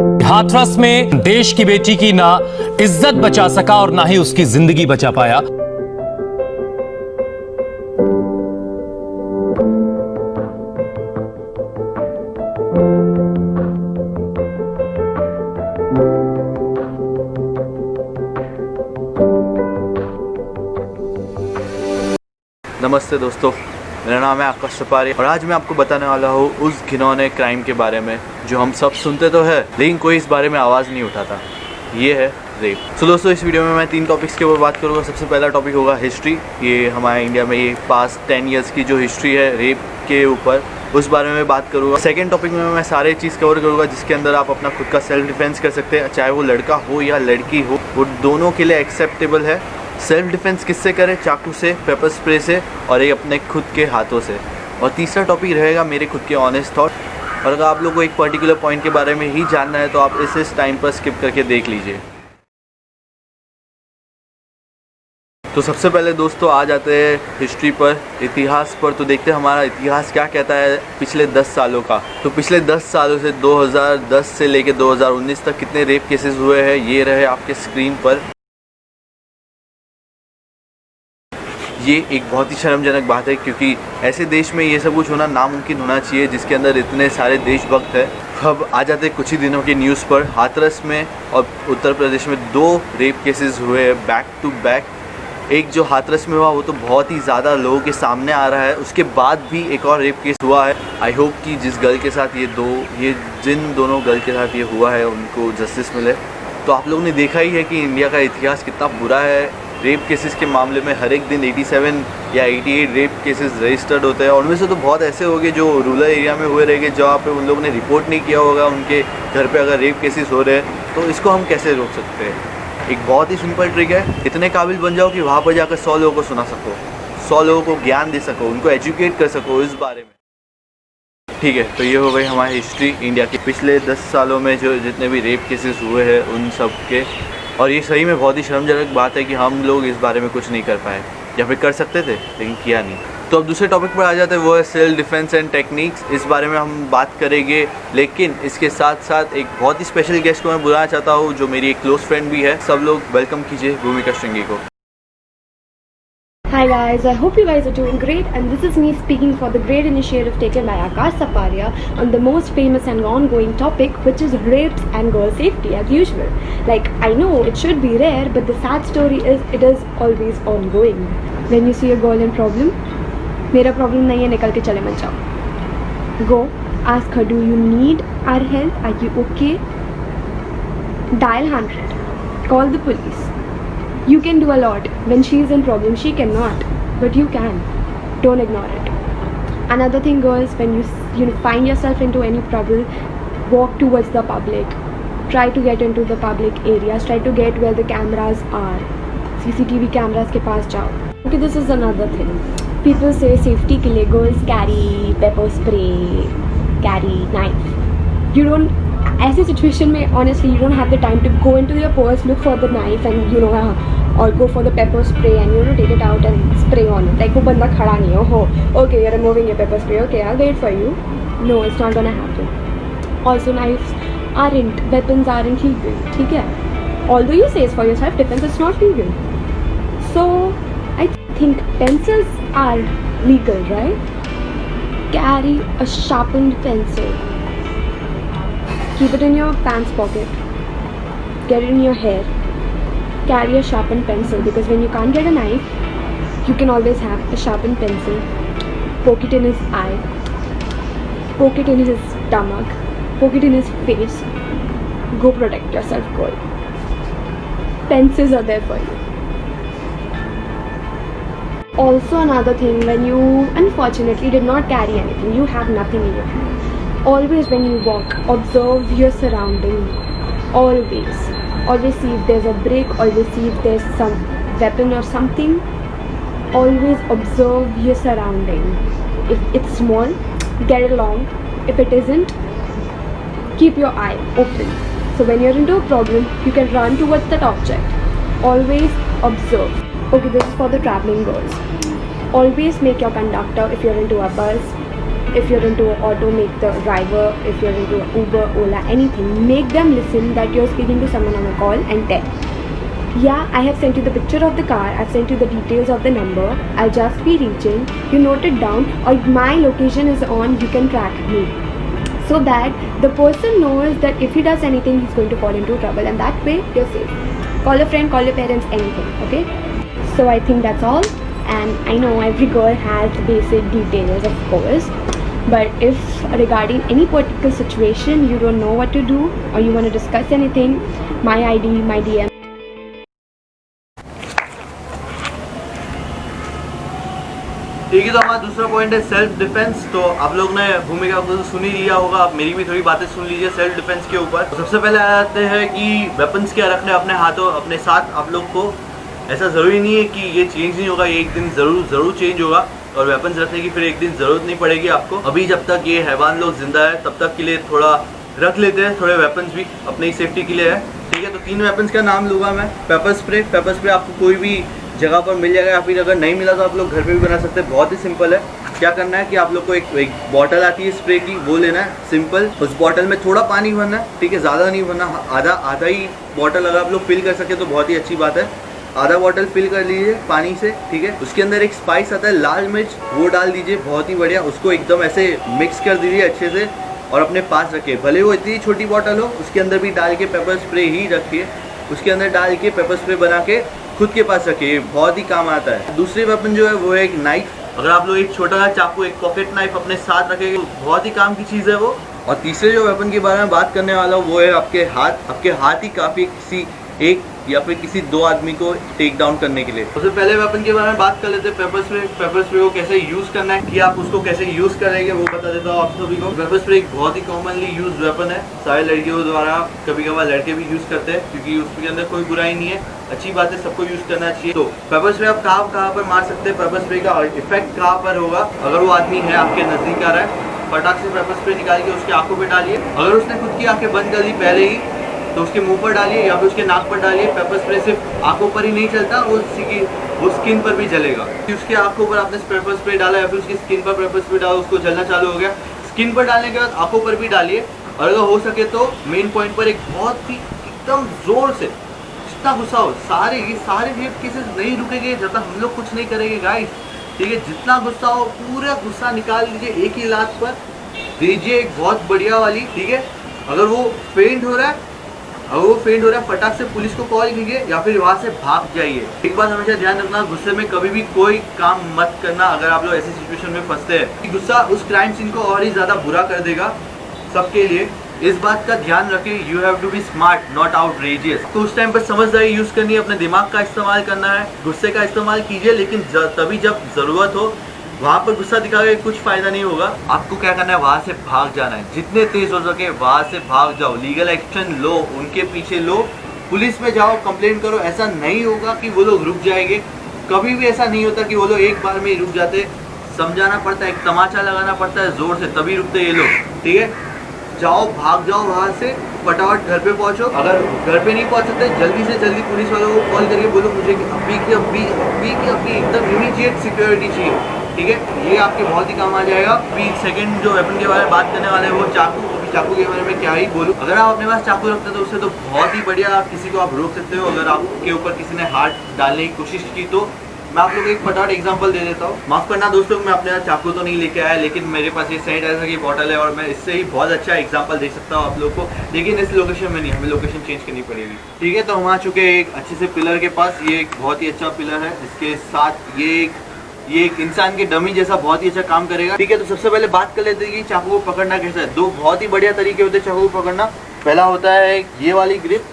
हाथरस में देश की बेटी की ना इज्जत बचा सका और ना ही उसकी जिंदगी बचा पाया। नमस्ते दोस्तों, मेरा नाम है आकाश सपारी और आज मैं आपको बताने वाला हूँ उस घिनौने क्राइम के बारे में जो हम सब सुनते तो है लेकिन कोई इस बारे में आवाज़ नहीं उठाता। ये है रेप। तो दोस्तों, इस वीडियो में मैं 3 टॉपिक्स के ऊपर बात करूँगा। सबसे पहला टॉपिक होगा हिस्ट्री। ये हमारे इंडिया में ये पास्ट 10 ईयर्स की जो हिस्ट्री है रेप के ऊपर, उस बारे में बात करूँगा। सेकेंड टॉपिक में मैं सारे चीज़ कवर करूँगा जिसके अंदर आप अपना खुद का सेल्फ डिफेंस कर सकते हैं, चाहे वो लड़का हो या लड़की हो, वो दोनों के लिए एक्सेप्टेबल है। सेल्फ डिफेंस किससे करें? चाकू से, पेपर स्प्रे से और एक अपने खुद के हाथों से। और तीसरा टॉपिक रहेगा मेरे खुद के ऑनेस्ट थॉट। और अगर आप लोगों को एक पर्टिकुलर पॉइंट के बारे में ही जानना है तो आप इस टाइम पर स्किप करके देख लीजिए। तो सबसे पहले दोस्तों आ जाते हैं हिस्ट्री पर, इतिहास पर। तो देखते हैं हमारा इतिहास क्या कहता है पिछले 10 सालों का। तो पिछले 10 सालों से 2010 से लेके 2019 तक कितने रेप केसेस हुए हैं ये रहे आपके स्क्रीन पर। ये एक बहुत ही शर्मजनक बात है क्योंकि ऐसे देश में ये सब कुछ होना नामुमकिन होना चाहिए जिसके अंदर इतने सारे देशभक्त हैं। अब आ जाते कुछ ही दिनों के न्यूज़ पर। हाथरस में और उत्तर प्रदेश में 2 रेप केसेस हुए हैं बैक टू बैक। एक जो हाथरस में हुआ वो तो बहुत ही ज़्यादा लोगों के सामने आ रहा है, उसके बाद भी एक और रेप केस हुआ है। आई होप कि जिस गर्ल के साथ जिन दोनों गर्ल के साथ ये हुआ है उनको जस्टिस मिले। तो आप लोगों ने देखा ही है कि इंडिया का इतिहास कितना बुरा है। रेप केसेस के मामले में हर एक दिन 87 या 88 रेप केसेस रजिस्टर्ड होते हैं। उनमें से तो बहुत ऐसे हो गए जो रूरल एरिया में हुए रहेंगे जहाँ पे उन लोगों ने रिपोर्ट नहीं किया होगा उनके घर पे अगर रेप केसेस हो रहे हैं। तो इसको हम कैसे रोक सकते हैं? एक बहुत ही सिंपल ट्रिक है। इतने काबिल बन जाओ कि वहाँ पर जाकर 100 लोगों को सुना सको, 100 लोगों को ज्ञान दे सको, उनको एजुकेट कर सको इस बारे में। ठीक है, तो ये हो गई हमारी हिस्ट्री इंडिया के पिछले 10 सालों में जो जितने भी रेप केसेस हुए हैं उन सब के। और ये सही में बहुत ही शर्मजनक बात है कि हम लोग इस बारे में कुछ नहीं कर पाए, या फिर कर सकते थे लेकिन किया नहीं। तो अब दूसरे टॉपिक पर आ जाते हैं, वो है सेल्फ डिफेंस एंड टेक्निक्स। इस बारे में हम बात करेंगे, लेकिन इसके साथ साथ एक बहुत ही स्पेशल गेस्ट को मैं बुलाना चाहता हूँ जो मेरी एक क्लोज फ्रेंड भी है। सब लोग वेलकम कीजिए भूमिका श्रृंगी को। Hi guys, I hope you guys are doing great, and this is me speaking for the great initiative taken by Akash Saparia on the most famous and ongoing topic, which is rapes and girl safety as usual. Like, I know it should be rare, but the sad story is it is always ongoing. When you see a girl in problem, मेरा problem नहीं है, निकल के चले मत जाओ. Go, ask her, do you need our help? Are you okay? Dial 100. Call the police. You can do a lot. When she is in problem, she cannot, but you can. Don't ignore it. Another thing, girls, when you find yourself into any trouble, walk towards the public. Try to get into the public areas. Try to get where the cameras are. CCTV cameras के पास जाओ. Okay, this is another thing. People say safety के लिए girls carry pepper spray, carry knife. You don't. ऐसे situation में honestly you don't have the time to go into your purse, look for the knife and you know और go for the pepper spray and you know take it out and spray on it. Like वो बंदा खड़ा नहीं है, हो okay you are removing your pepper spray, okay I wait for you. No, it's not gonna happen. Also knives aren't, weapons aren't legal, ठीक है? Although you says for your self defence, it's not legal. So I think pencils are legal, right? Carry a sharpened pencil. Keep it in your pants pocket. Get it in your hair. Carry a sharpened pencil because when you can't get a knife, you can always have a sharpened pencil. Poke it in his eye. Poke it in his stomach. Poke it in his face. Go protect yourself, girl. Pencils are there for you. Also another thing, when you unfortunately did not carry anything, you have nothing in your hand. Always when you walk, observe your surrounding. Always see if there's a brick, always see if there's some weapon or something. Always observe your surrounding. If it's small, get it along. If it isn't, keep your eye open. So when you're into a problem, you can run towards that object. Always observe. Okay, this is for the traveling girls. Always make your conductor, if you're into a bus, if you're into auto, make the driver, if you're into Uber, Ola, anything, make them listen that you're speaking to someone on a call and tell. Yeah, I have sent you the picture of the car, I've sent you the details of the number, I'll just be reaching, you note it down, or my location is on, you can track me. So that the person knows that if he does anything, he's going to fall into trouble, and that way you're safe. Call a friend, call your parents, anything, okay? So I think that's all, and I know every girl has the basic details, of course. But if regarding any particular situation you don't know what to do, or you want to discuss anything, my ID, my DM. ठीक है, तो हमारा दूसरा point है self defence. तो आप लोग ने भूमिका को तो सुन ही लिया होगा, आप मेरी भी थोड़ी बातें सुन लीजिए सेल्फ डिफेंस के ऊपर। तो सबसे पहले आ जाते हैं कि वेपन्स क्या रखने अपने हाथों अपने साथ। आप लोग को ऐसा ज़रूरी नहीं है कि ये चेंज नहीं होगा, ये एक दिन ज़रूर चेंज होगा, और वेपन्स रखने की फिर एक दिन ज़रूरत नहीं पड़ेगी आपको। अभी जब तक ये हैवान लोग जिंदा है तब तक के लिए थोड़ा रख लेते हैं, थोड़े वेपन्स भी अपनी सेफ्टी के लिए है, ठीक है। तो 3 वेपन्स का नाम लूँगा मैं। पेपर स्प्रे आपको कोई भी जगह पर मिल जाएगा, या फिर अगर नहीं मिला तो आप लोग घर पे भी बना सकते हैं। बहुत ही सिंपल है। क्या करना है कि आप लोग को एक बॉटल आती है स्प्रे की, वो लेना है सिंपल। उस बॉटल में थोड़ा पानी भरना है, ठीक है, ज़्यादा नहीं भरना, आधा ही बॉटल अगर आप लोग फिल कर सके तो बहुत ही अच्छी बात है। आधा बॉटल फिल कर लीजिए पानी से, ठीक है। उसके अंदर एक स्पाइस आता है लाल मिर्च, वो डाल दीजिए, बहुत ही बढ़िया। उसको एकदम ऐसे मिक्स कर दीजिए अच्छे से और अपने पास रखिए। भले वो इतनी छोटी बॉटल हो, उसके अंदर भी डाल के पेपर स्प्रे ही रखिए, उसके अंदर डाल के पेपर स्प्रे बना के खुद के पास रखिए, बहुत ही काम आता है। दूसरी वेपन जो है वो है एक नाइफ। अगर आप लोग एक छोटा सा चाकू, एक पॉकेट नाइफ अपने साथ रखेंगे, बहुत ही काम की चीज़ है वो। और तीसरे जो वेपन के बारे में बात करने वाला हूँ वो है आपके हाथ। आपके हाथ ही काफ़ी किसी एक या फिर किसी 2 आदमी को टेक डाउन करने के लिए। सबसे पहले वेपन के बारे में बात कर लेते हैं पेपर स्प्रे को कैसे यूज़ करना है, कि आप उसको कैसे यूज़ करेंगे वो बता देता हूँ आप सभी को। पेपर स्प्रे एक बहुत ही कॉमनली यूज वेपन है, सारे लड़कियों द्वारा, कभी कभार लड़के भी यूज़ करते हैं, क्योंकि उसके अंदर कोई बुराई नहीं है, अच्छी बात है, सबको यूज़ करना चाहिए। तो पेपर स्प्रे आप कहाँ पर मार सकते हैं, पेपर स्प्रे का इफेक्ट कहाँ पर होगा। अगर वो आदमी है आपके नज़दीक आ रहा है, फटाक से पेपर स्प्रे निकाल के उसकी आंखों पे डालिए। अगर उसने खुद की आंखें बंद कर ली पहले ही तो उसके मुंह पर डालिए या फिर उसके नाक पर डालिए। पेपर स्प्रे सिर्फ आंखों पर ही नहीं चलता, वो स्किन पर भी जलेगा। उसके आंखों पर आपने पेपर स्प्रे डाला या फिर उसकी स्किन पर पेपर स्प्रे डाला, उसको जलना चालू हो गया। स्किन पर डालने के बाद आंखों पर भी डालिए, और अगर हो सके तो मेन पॉइंट पर एक बहुत ही एकदम जोर से, जितना गुस्सा हो, सारे रेप केसेस नहीं रुकेंगे जब तक हम लोग कुछ नहीं करेंगे गाइस, ठीक है। जितना गुस्सा हो पूरा गुस्सा निकाल लीजिए, एक ही लात पर दीजिए एक बहुत बढ़िया वाली, ठीक है। अगर वो फेंट हो रहा है फटाक से पुलिस को कॉल कीजिए या फिर वहाँ से भाग जाइए। एक बात हमेशा ध्यान रखना, गुस्से में कभी भी कोई काम मत करना अगर आप लोग ऐसी सिचुएशन में फंसते हैं। गुस्सा उस क्राइम सीन को और ही ज़्यादा बुरा कर देगा सबके लिए। इस बात का ध्यान रखें, you have to be smart not outrageous. तो उस टाइम पर समझदारी यूज़ करनी है, अपने दिमाग का इस्तेमाल करना है। गुस्से का इस्तेमाल कीजिए लेकिन तभी जब ज़रूरत हो। वहाँ पर गुस्सा दिखा के कुछ फायदा नहीं होगा। आपको क्या करना है, वहाँ से भाग जाना है, जितने तेज हो सके वहाँ से भाग जाओ। लीगल एक्शन लो, उनके पीछे लो, पुलिस में जाओ, कंप्लेंट करो। ऐसा नहीं होगा कि वो लोग रुक जाएंगे, कभी भी ऐसा नहीं होता कि वो लोग एक बार में ही रुक जाते। समझाना पड़ता है, एक तमाचा लगाना पड़ता है जोर से, तभी रुकते ये लोग, ठीक है। जाओ, भाग जाओ वहाँ से, फटाफट घर पे पहुँचो। अगर घर पे नहीं पहुँच सकते, जल्दी से जल्दी पुलिस वालों को कॉल करके बोलो मुझे अभी की एकदम इमीडिएट सिक्योरिटी चाहिए, ठीक है। ये आपके बहुत ही काम आ जाएगा। अभी सेकंड जो वेपन के बारे में बात करने वाले हैं वो चाकू। अभी चाकू के बारे में क्या ही बोलूँ, अगर आप अपने पास चाकू रखते हो तो उससे तो बहुत ही बढ़िया किसी को आप रोक सकते हो। अगर आपके ऊपर किसी ने हाथ डालने की कोशिश की तो मैं आप लोग एक फटाफट एग्जांपल दे देता हूँ। माफ़ करना दोस्तों, मैं अपने पास चाकू तो नहीं लेके आया, लेकिन मेरे पास ये सैनिटाइजर की बॉटल है और मैं इससे ही बहुत अच्छा एग्जांपल दे सकता हूँ आप लोग को। लेकिन इस लोकेशन में नहीं, हमें लोकेशन चेंज करनी पड़ेगी, ठीक है। तो हम आ चुके हैं एक अच्छे से पिलर के पास। ये एक बहुत ही अच्छा पिलर है, इसके साथ ये एक इंसान के डमी जैसा बहुत ही अच्छा काम करेगा, ठीक है। तो सबसे पहले बात कर लेते हैं कि चाकू को पकड़ना कैसा है। 2 बहुत ही बढ़िया तरीके होते हैं चाकू को पकड़ना। पहला होता है ये वाली ग्रिप,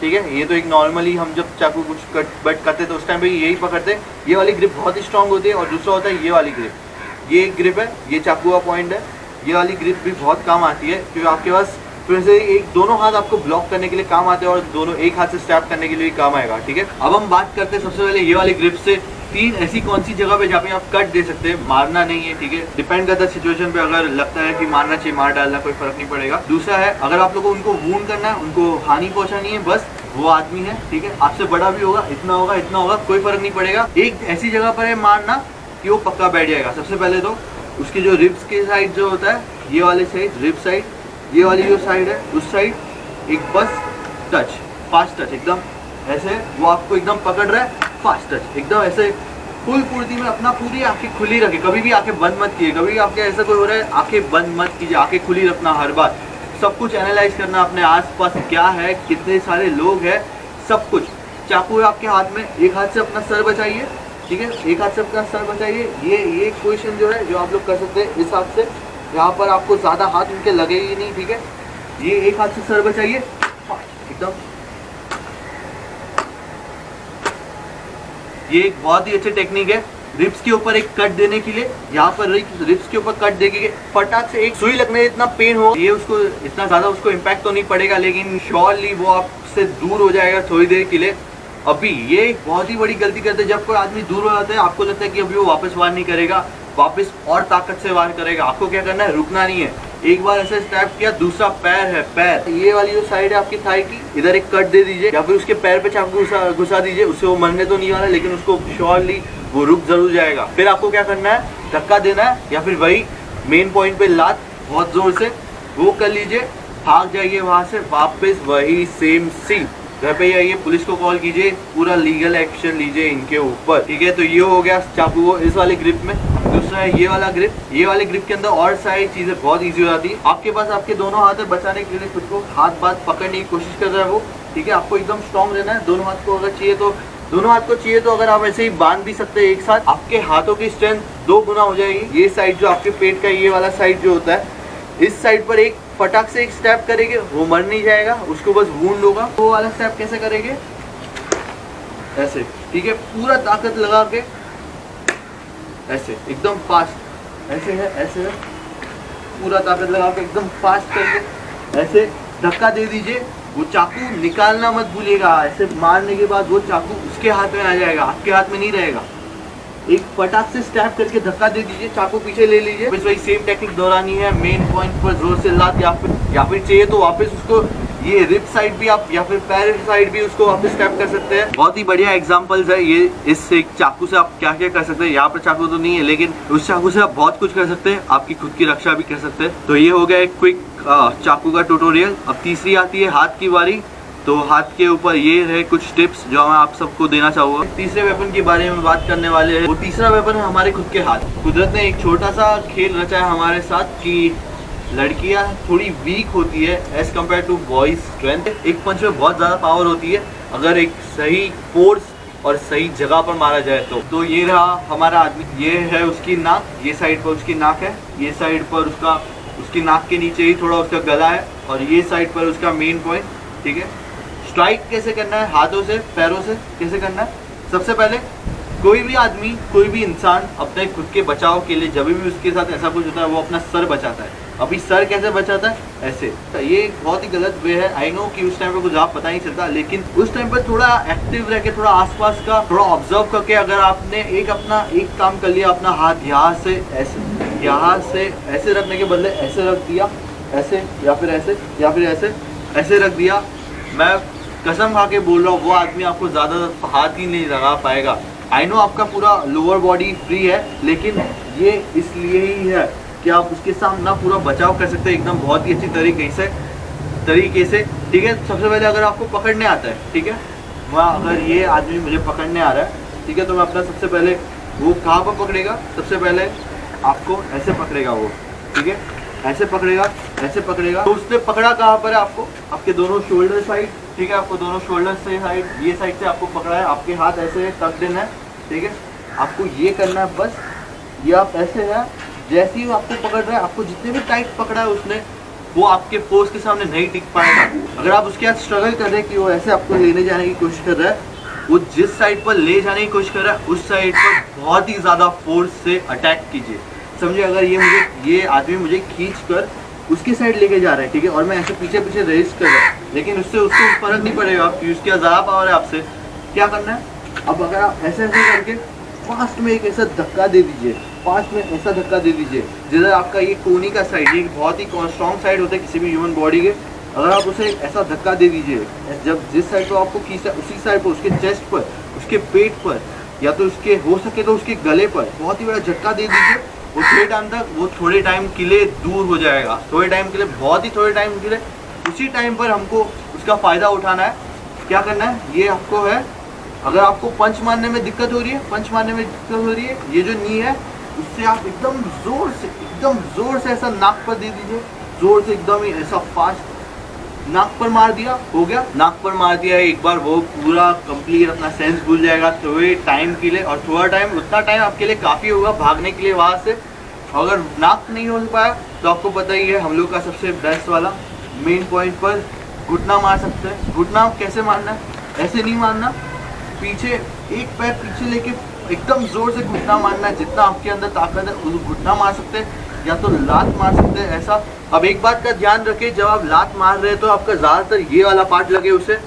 ठीक है। ये तो एक नॉर्मली हम जब चाकू कुछ कट करते तो उस टाइम पे यही पकड़ते हैं। ये वाली ग्रिप बहुत ही स्ट्रांग होती है। और दूसरा होता है ये वाली ग्रिप। ये एक ग्रिप है, ये चाकू का पॉइंट है। ये वाली ग्रिप भी बहुत काम आती है क्योंकि आपके पास फिर से एक दोनों हाथ आपको ब्लॉक करने के लिए काम आते हैं और दोनों एक हाथ से स्टैप करने के लिए काम आएगा, ठीक है। अब हम बात करते हैं सबसे पहले ये वाली ग्रिप से 3 ऐसी कौन सी जगह पे जहाँ पे आप कट दे सकते हैं, मारना नहीं है, ठीक है। डिपेंड करता है सिचुएशन पे, अगर लगता है कि मारना चाहिए मार डालना, कोई फर्क नहीं पड़ेगा। दूसरा है अगर आप लोगों को उनको वूंड करना है, उनको हानि पहुंचानी है, बस वो आदमी है, ठीक है। आपसे बड़ा भी होगा, इतना होगा, कोई फर्क नहीं पड़ेगा। एक ऐसी जगह पर है मारना कि वो पक्का बैठ जाएगा। सबसे पहले तो उसकी जो रिब्स के साइड जो होता है, ये वाले साइड रिब साइड, ये वाली जो साइड है उस साइड एक बस टच, फास्ट टच एकदम ऐसे, वो आपको एकदम पकड़ रहा है, फास्ट टच एकदम ऐसे फुल पूर्ति में अपना पूरी आंखें खुली रखे, कभी भी आंखें बंद मत कीजिए, कभी भी आपके ऐसा कोई हो रहा है आंखें बंद मत कीजिए, आंखें खुली रखना हर बार, सब कुछ एनालाइज करना, अपने आसपास क्या है, कितने सारे लोग हैं, सब कुछ। चाकू है आपके हाथ में, एक हाथ से अपना सर बचाइए, ठीक है, एक हाथ से अपना सर बचाइए। ये क्वेश्चन जो है जो आप लोग कर सकते हैं इस हाथ से, यहाँ पर आपको ज़्यादा हाथ उनके लगे ही नहीं, ठीक है। ये एक हाथ से सर बचाइए एकदम। ये एक बहुत ही अच्छी टेक्निक है रिब्स के ऊपर एक कट देने के लिए। यहाँ पर रिब्स के ऊपर कट देके फटाक से एक सुई लगने इतना पेन हो, ये उसको इतना ज्यादा उसको इम्पैक्ट तो नहीं पड़ेगा, लेकिन श्योरली वो आपसे दूर हो जाएगा थोड़ी देर के लिए। अभी ये एक बहुत ही बड़ी गलती करते हैं, जब कोई आदमी दूर हो जाता है आपको लगता है कि अभी वो वापस वार नहीं करेगा, वापस और ताकत से वार करेगा। आपको क्या करना है, रुकना नहीं है। एक बार ऐसे स्टेप किया, दूसरा पैर है, पैर ये वाली जो साइड है आपकी थाई की, इधर एक कट दे दीजिए या फिर उसके पैर पे चाकू घुसा दीजिए। उससे वो मरने तो नहीं वाला, लेकिन उसको श्योरली वो रुक जरूर जाएगा। फिर आपको क्या करना है, धक्का देना है या फिर वही मेन पॉइंट पे लात बहुत जोर से वो कर लीजिए, भाग जाइए वहां से, वापस वही सेम सीन, घर पे आइए, पुलिस को कॉल कीजिए, पूरा लीगल एक्शन लीजिए इनके ऊपर, ठीक है। तो ये हो गया चाकू वो इस वाले ग्रिप में। दूसरा है ये वाला ग्रिप, ये वाले ग्रिप के अंदर और सारी चीजें बहुत इजी हो जाती है। आपके पास आपके दोनों हाथ है, बचाने के लिए खुद को हाथ बात पकड़ने की कोशिश कर रहा है वो, ठीक है। आपको एकदम स्ट्रॉन्ग रहना है, दोनों हाथ को अगर चाहिए तो दोनों हाथ को चाहिए तो अगर आप ऐसे ही बांध भी सकते हैं एक साथ, आपके हाथों की स्ट्रेंथ 2 गुना हो जाएगी। ये साइड जो आपके पेट का ये वाला साइड जो होता है, इस साइड पर एक फटाक से एक स्टेप करेंगे, वो मर नहीं जाएगा, उसको बस वूंड होगा। वो वाला स्टेप कैसे करेंगे, ऐसे, ठीक है, पूरा ताकत लगा के ऐसे एकदम फास्ट, ऐसे है, ऐसे है, पूरा ताकत लगा के एकदम फास्ट करके ऐसे धक्का दे दीजिए। वो चाकू निकालना मत भूलिएगा, ऐसे मारने के बाद वो चाकू उसके हाथ में आ जाएगा, आपके हाथ में नहीं रहेगा। एक फटाक से स्टैप करके धक्का दे दीजिए, चाकू पीछे ले लीजिए, फिर वही सेम टेक्निक दोहरानी है। मेन पॉइंट पर जोर से लात या फिर चाहिए तो वापस उसको ये रिब साइड भी आप या फिर पैर साइड भी उसको वापस स्टैप कर सकते हैं। बहुत ही बढ़िया एग्जांपल्स है ये। इस एक चाकू से आप क्या क्या कर सकते हैं, यहाँ पर चाकू तो नहीं है लेकिन उस चाकू से आप बहुत कुछ कर सकते हैं, आपकी खुद की रक्षा भी कर सकते हैं। तो ये हो गया एक क्विक चाकू का ट्यूटोरियल। अब तीसरी आती है हाथ की बारी। तो हाथ के ऊपर ये है कुछ टिप्स जो मैं आप सबको देना चाहूँगा। तीसरे वेपन के बारे में बात करने वाले हैं। वो तीसरा वेपन है हमारे खुद के हाथ। कुदरत ने एक छोटा सा खेल रचा है हमारे साथ कि लड़कियां थोड़ी वीक होती है as compared to boys strength. एक पंच में बहुत ज़्यादा पावर होती है अगर एक सही फोर्स और सही जगह पर मारा जाए तो ये रहा हमारा आदमी। ये है उसकी नाक, ये साइड पर उसकी नाक है, ये साइड पर उसकी नाक के नीचे ही थोड़ा उसका गला है और ये साइड पर उसका मेन पॉइंट, ठीक है। स्ट्राइक कैसे करना है, हाथों से पैरों से कैसे करना है। सबसे पहले कोई भी आदमी, कोई भी इंसान अपने खुद के बचाव के लिए जब भी उसके साथ ऐसा कुछ होता है वो अपना सर बचाता है। अभी सर कैसे बचाता है, ऐसे। ये एक बहुत ही गलत वे है। आई नो कि उस टाइम पे कुछ आप पता नहीं चलता, लेकिन उस टाइम पर थोड़ा एक्टिव रह के, थोड़ा आसपास का थोड़ा ऑब्जर्व करके अगर आपने एक काम कर लिया, अपना हाथ यहाँ से ऐसे, यहाँ से ऐसे रखने के बदले ऐसे रख दिया, ऐसे या फिर ऐसे या फिर ऐसे रख दिया, मैं कसम खा के बोल रहा हूँ वो आदमी आपको ज़्यादा हाथ ही नहीं लगा पाएगा। आई नो आपका पूरा लोअर बॉडी फ्री है, लेकिन ये इसलिए ही है कि आप उसके सामने ना पूरा बचाव कर सकते हैं एकदम बहुत ही अच्छी तरीके से, ठीक है। सबसे पहले अगर आपको पकड़ने आता है, ठीक है, अगर ये आदमी मुझे पकड़ने आ रहा है, ठीक है, तो मैं अपना सबसे पहले वो कहाँ पर पकड़ेगा, सबसे पहले आपको ऐसे पकड़ेगा वो, ठीक है, ऐसे पकड़ेगा। तो उसने पकड़ा कहाँ पर है, आपको आपके दोनों शोल्डर साइड, ठीक है, आपको दोनों शोल्डर से साइड, ये साइड से आपको पकड़ा है, आपके हाथ ऐसे टक देना है, ठीक है। आपको ये करना है बस, ये आप ऐसे है, जैसे ही आपको पकड़ रहा है, आपको जितने भी टाइट पकड़ा है उसने, वो आपके फोर्स के सामने नहीं टिक पाएगा। अगर आप उसके साथ स्ट्रगल कर रहे हैं कि वो ऐसे आपको लेने जाने की कोशिश कर रहा है, वो जिस साइड पर ले जाने की कोशिश कर रहा है उस साइड पर बहुत ही ज़्यादा फोर्स से अटैक कीजिए। समझिए अगर ये आदमी मुझे खींच कर उसकी साइड लेके जा रहा है, ठीक है, और मैं ऐसे पीछे रेस कर रहा हूँ, लेकिन उससे उसको फर्क नहीं पड़ेगा क्योंकि उसकी ज़्यादा पावर है आपसे। क्या करना है, अब अगर आप ऐसे करके फास्ट में एक ऐसा धक्का दे दीजिए, जिधर आपका ये कोनी का साइड, ये बहुत ही स्ट्रॉन्ग साइड होता है किसी भी ह्यूमन बॉडी के। अगर आप उसे ऐसा धक्का दे दीजिए, जब जिस साइड पर आपको खींचा उसी साइड पर, उसके चेस्ट पर, उसके पेट पर, या तो उसके हो सके तो उसके गले पर बहुत ही बड़ा झटका दे दीजिए। वो थोड़े टाइम के लिए दूर हो जाएगा, थोड़े टाइम के लिए, बहुत ही थोड़े टाइम के लिए। उसी टाइम पर हमको उसका फ़ायदा उठाना है। क्या करना है, ये आपको है, अगर आपको पंच मारने में दिक्कत हो रही है, ये जो नी है उससे आप एकदम ज़ोर से ऐसा नाक पर दे दीजिए, ज़ोर से एकदम ही ऐसा फास्ट नाक पर मार दिया, हो गया। नाक पर मार दिया है एक बार, वो पूरा कंप्लीट अपना सेंस भूल जाएगा थोड़े टाइम के लिए, और थोड़ा टाइम, उतना टाइम आपके लिए काफ़ी होगा भागने के लिए वहाँ से। अगर नाक नहीं हो पाया तो आपको पता ही है, हम लोग का सबसे बेस्ट वाला मेन पॉइंट पर घुटना मार सकते हैं। घुटना कैसे मारना है, ऐसे नहीं मारना, पीछे एक पैर पीछे लेके एकदम ज़ोर से घुटना मारना है। जितना आपके अंदर ताकत है उस घुटना मार सकते हैं, या तो लात मार सकते हैं ऐसा। अब एक बात का ध्यान रखिए, जब आप लात मार रहे हैं तो आपका ज़्यादातर ये वाला पार्ट लगे उसे,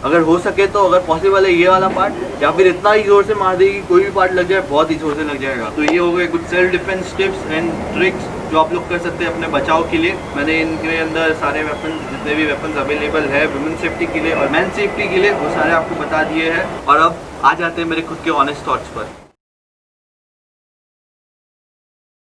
अगर हो सके तो, अगर पॉसिबल है ये वाला पार्ट, या फिर इतना ही जोर से मार देगी, कोई भी पार्ट लग जाए बहुत ही जोर से लग जाएगा। तो ये हो गए कुछ self defence tips and tricks जो आप लोग कर सकते हैं अपने बचाव के लिए। मैंने इनके अंदर सारे वेपन, जितने भी वेपन्स अवेलेबल है वुमेन सेफ्टी के लिए और मैन सेफ्टी के लिए, वो सारे आपको बता दिए हैं। और अब आ जाते हैं मेरे खुद के ऑनेस्ट थॉट्स पर।